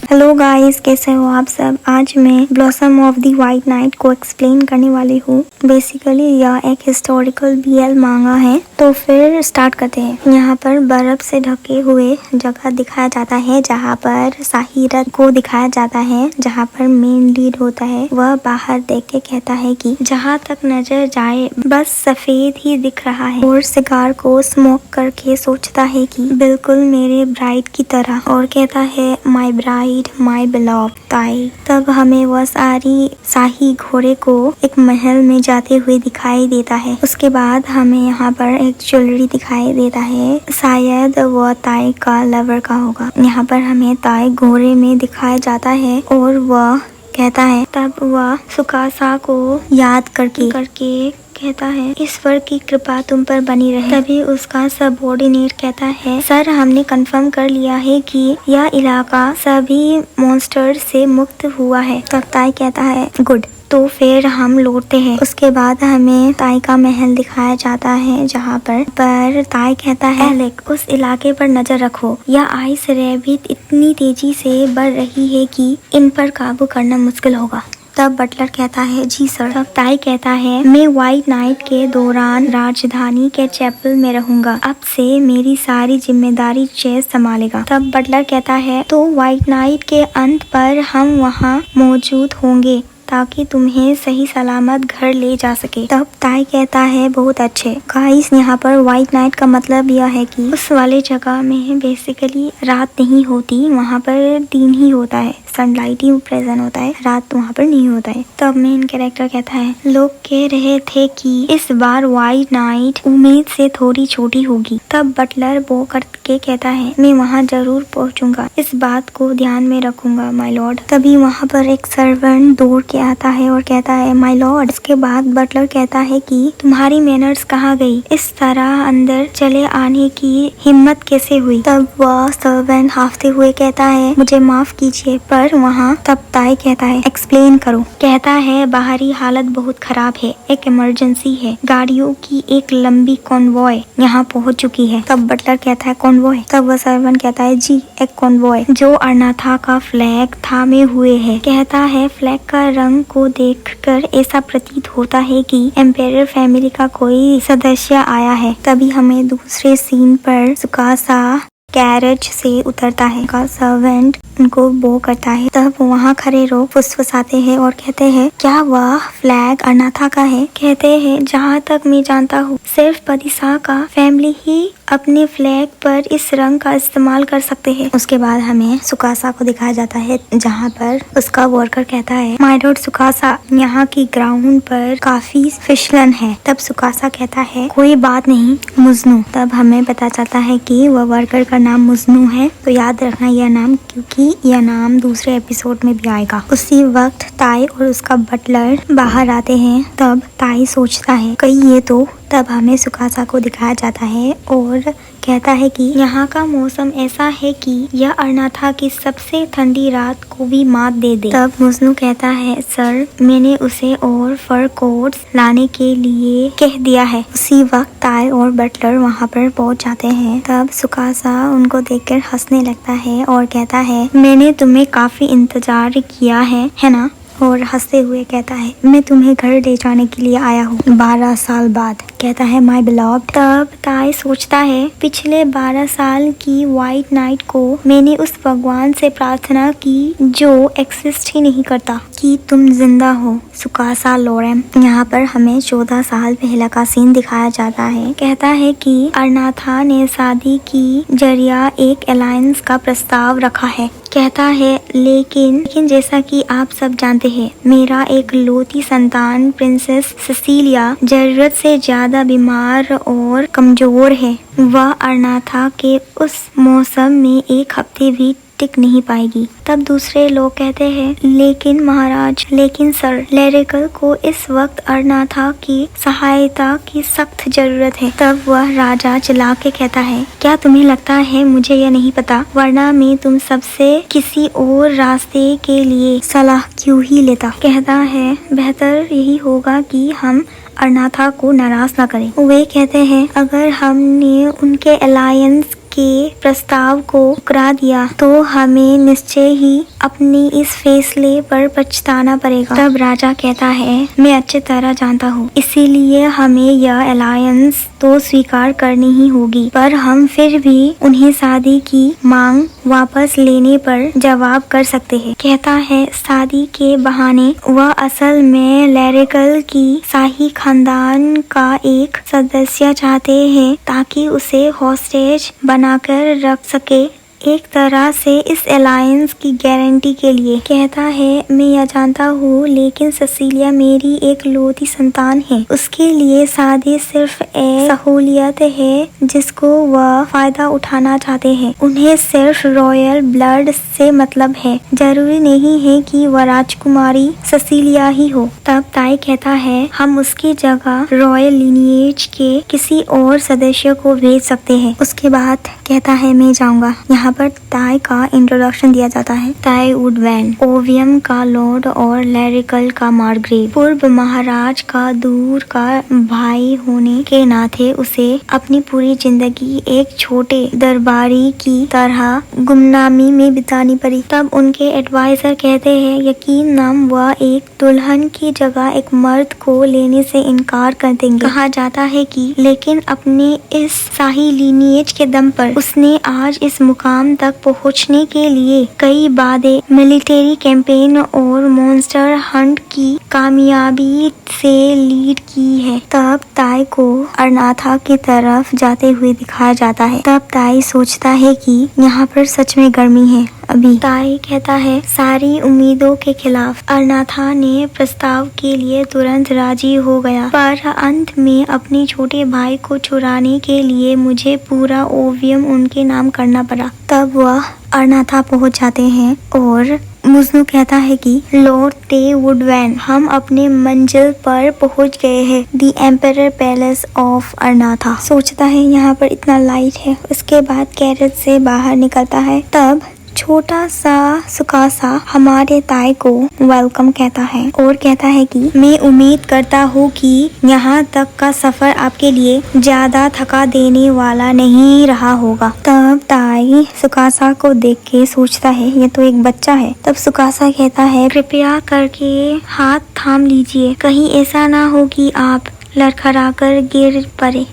Hello guys, कैसे हो आप सब। आज मैं blossom of the white night को एक्सप्लेन करने वाली हूँ। बेसिकली यह एक हिस्टोरिकल BL मांगा है। तो फिर स्टार्ट करते हैं। यहाँ पर बर्फ से ढके हुए जगह दिखाया जाता है, जहाँ पर साहिरत को दिखाया जाता है, जहाँ पर मेन लीड होता है। वह बाहर देख के कहता है कि जहाँ तक नजर जाए बस सफेद ही दिख रहा है, और सिगार को स्मोक करके सोचता है कि बिल्कुल मेरे ब्राइड की तरह, और कहता है माई ब्राइड माई बिलव्ड ताई। तब हमें वह शाही घोड़े को एक महल में जाते हुए दिखाई देता है। उसके बाद हमें यहाँ पर एक ज्वेलरी दिखाई देता है, शायद वह ताई का लवर का होगा। यहाँ पर हमें ताई घोड़े में दिखाया जाता है और वह कहता है, तब वह सुकासा को याद करके कहता है ईश्वर की कृपा तुम पर बनी रहे। तभी उसका सबऑर्डिनेट कहता है, सर हमने कंफर्म कर लिया है कि यह इलाका सभी मॉन्स्टर से मुक्त हुआ है। तब ताई कहता है गुड। तो फिर हम लौटते हैं। उसके बाद हमें ताई का महल दिखाया जाता है, जहाँ पर ताई कहता है एलेक उस इलाके पर नजर रखो, यह आइस रैबिट इतनी तेजी से बढ़ रही है कि इन पर काबू करना मुश्किल होगा। तब बटलर कहता है जी सर। तब ताई कहता है मैं व्हाइट नाइट के दौरान राजधानी के चैपल में रहूंगा, अब से मेरी सारी जिम्मेदारी चेस संभालेगा। तब बटलर कहता है तो व्हाइट नाइट के अंत पर हम वहाँ मौजूद होंगे ताकि तुम्हें सही सलामत घर ले जा सके। तब ताई कहता है बहुत अच्छे। गाइस, यहाँ पर व्हाइट नाइट का मतलब यह है कि उस वाले जगह में बेसिकली रात नहीं होती, वहाँ पर दिन ही होता है, सनलाइट ही प्रेजेंट होता है, रात वहाँ पर नहीं होता है। तब मेन कैरेक्टर कहता है लोग कह रहे थे कि इस बार व्हाइट नाइट उम्मीद से थोड़ी छोटी होगी। तब बटलर वो करके कहता है मैं वहाँ जरूर पहुँचूंगा, इस बात को ध्यान में रखूंगा माय लॉर्ड। तभी वहाँ पर एक सर्वेंट दौड़ के आता है और कहता है माय लॉर्ड। इसके बाद बटलर कहता है कि तुम्हारी मैनर्स कहाँ गई, इस तरह अंदर चले आने की हिम्मत कैसे हुई। तब वह सर्वेंट हाफते हुए कहता है मुझे माफ कीजिए, पर वहाँ। तब ताई कहता है एक्सप्लेन करो। कहता है बाहरी हालत बहुत खराब है, एक इमरजेंसी है, गाड़ियों की एक लंबी कॉन्वॉय यहाँ पहुँच चुकी है। तब बटलर कहता है कॉन्वॉय। तब वह सर्वेंट कहता है जी एक कॉन्वॉय जो अरनाथा का फ्लैग थामे हुए है। कहता है फ्लैग का रंग को देखकर ऐसा प्रतीत होता है कि एम्पायर फैमिली का कोई सदस्य आया है। तभी हमें दूसरे सीन पर सुकासा कैरेज से उतरता है का सर्वेंट उनको बो करता है। तब वहाँ खड़े लोग फुसफुसाते हैं और कहते हैं क्या वह फ्लैग अरनाथा का है। कहते हैं जहाँ तक मैं जानता हूँ सिर्फ पदिसा का फैमिली ही अपने फ्लैग पर इस रंग का इस्तेमाल कर सकते हैं। उसके बाद हमें सुकासा को दिखाया जाता है, जहाँ पर उसका वर्कर कहता है माय लॉर्ड सुकासा, यहाँ की ग्राउंड पर काफी फिसलन है। तब सुकासा कहता है कोई बात नहीं मुजनू। तब हमें पता चलता है कि वह वर्कर का नाम मुजनू है, तो याद रखना यह नाम, क्योंकि यह नाम दूसरे एपिसोड में भी आएगा। उसी वक्त ताई और उसका बटलर बाहर आते हैं। तब ताई सोचता है कहीं ये तो। तब हमें सुकासा को दिखाया जाता है और कहता है कि यहाँ का मौसम ऐसा है कि यह अरनाथा की सबसे ठंडी रात को भी मात दे दे। तब मुजनू कहता है सर मैंने उसे और फर कोट्स लाने के लिए कह दिया है। उसी वक्त ताई और बटलर वहाँ पर पहुँच जाते हैं। तब सुकासा उनको देखकर हंसने लगता है और कहता है मैंने तुम्हें काफी इंतजार किया है ना, और हंसते हुए कहता है मैं तुम्हें घर ले जाने के लिए आया हूँ 12 साल बाद। कहता है माय बिलव्ड। तब ताई सोचता है पिछले 12 साल की व्हाइट नाइट को मैंने उस भगवान से प्रार्थना की जो एक्सिस्ट ही नहीं करता कि तुम जिंदा हो सुकासा लोरेम। यहाँ पर हमें 14 साल पहले का सीन दिखाया जाता है। कहता है कि अरनाथा ने शादी की जरिया एक अलायंस का प्रस्ताव रखा है। कहता है लेकिन जैसा कि आप सब जानते हैं मेरा एक लौती संतान प्रिंसेस सिसिलिया जरूरत से ज्यादा बीमार और कमजोर है। वह अरनाथा के उस मौसम में एक हफ्ते भी टिक नहीं पाएगी। तब दूसरे लोग कहते हैं लेकिन महाराज, लेकिन सर लेरिकल को इस वक्त अरनाथा की सहायता की सख्त जरूरत है। तब वह राजा चिल्ला के कहता है क्या तुम्हें लगता है मुझे यह नहीं पता, वरना मैं तुम सबसे किसी और रास्ते के लिए सलाह क्यों ही लेता। कहता है बेहतर यही होगा कि हम अरनाथा को नाराज न करें। वे कहते हैं अगर हमने उनके अलायंस के प्रस्ताव को ठुकरा दिया तो हमें निश्चय ही अपने इस फैसले पर पछताना पड़ेगा। तब राजा कहता है, मैं अच्छी तरह जानता हूँ, इसीलिए हमें यह अलायंस तो स्वीकार करनी ही होगी, पर हम फिर भी उन्हें शादी की मांग वापस लेने पर जवाब कर सकते हैं। कहता है, शादी के बहाने वह असल में लैरिकल की शाही खानदान का एक सदस्य चाहते हैं ताकि उसे हॉस्टेज बनाकर रख सके, एक तरह से इस अलायंस की गारंटी के लिए। कहता है, मैं यह जानता हूँ, लेकिन सिसिलिया मेरी एक लौती संतान है। उसके लिए शादी सिर्फ एक सहूलियत है जिसको वह फायदा उठाना चाहते हैं। उन्हें सिर्फ रॉयल ब्लड से मतलब है, जरूरी नहीं है कि वह राजकुमारी सिसिलिया ही हो। तब ताई कहता है, हम उसकी जगह रॉयल लिनिएज के किसी और सदस्य को भेज सकते हैं। उसके बाद कहता है, मैं जाऊंगा। यहाँ पर ताई का इंट्रोडक्शन दिया जाता है। ताई वुडवैन, ओवियम का लॉर्ड और लैरिकल का मार्ग्रेव, पूर्व महाराज का दूर का भाई होने के नाते उसे अपनी पूरी जिंदगी एक छोटे दरबारी की तरह गुमनामी में बितानी पड़ी। तब उनके एडवाइजर कहते हैं, यकीन नाम वह एक दुल्हन की जगह एक मर्द को लेने से इनकार कर देंगे। कहा जाता है कि लेकिन अपने इस शाही लीनिएज के दम पर उसने आज इस मुकाम तक पहुंचने के लिए कई बादे मिलिट्री कैंपेन और मॉन्स्टर हंट की कामयाबी से लीड की है। तब ताई को अरनाथा की तरफ जाते हुए दिखाया जाता है। तब ताई सोचता है कि यहाँ पर सच में गर्मी है। अभी ताई कहता है, सारी उम्मीदों के खिलाफ अरनाथा ने प्रस्ताव के लिए तुरंत राजी हो गया, पर अंत में अपने छोटे भाई को चुराने के लिए मुझे पूरा ओवियम उनके नाम करना पड़ा। तब वह अरनाथा पहुंच जाते हैं और मुज़नू कहता है कि लॉर्ड टे वुडवैन, हम अपने मंजिल पर पहुंच गए हैं, द एम्परर पैलेस ऑफ अरनाथा। सोचता है यहाँ पर इतना लाइट है। उसके बाद कैरेज से बाहर निकलता है। तब छोटा सा सुकासा हमारे ताई को वेलकम कहता है और कहता है कि मैं उम्मीद करता हूँ कि यहाँ तक का सफर आपके लिए ज्यादा थका देने वाला नहीं रहा होगा। तब ताई सुकासा को देख के सोचता है, ये तो एक बच्चा है। तब सुकासा कहता है, कृपया करके हाथ थाम लीजिए, कहीं ऐसा ना हो कि आप लड़खड़ा कर गिर पड़े।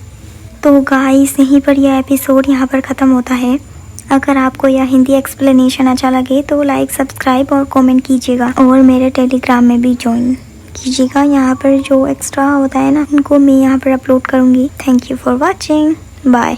तो गाइस, यहीं पर यह एपिसोड यहाँ पर खत्म होता है। अगर आपको यह हिंदी एक्सप्लेनेशन अच्छा लगे तो लाइक, सब्सक्राइब और कमेंट कीजिएगा और मेरे टेलीग्राम में भी ज्वाइन कीजिएगा। यहाँ पर जो एक्स्ट्रा होता है ना, उनको मैं यहाँ पर अपलोड करूँगी। Thank you for watching. Bye.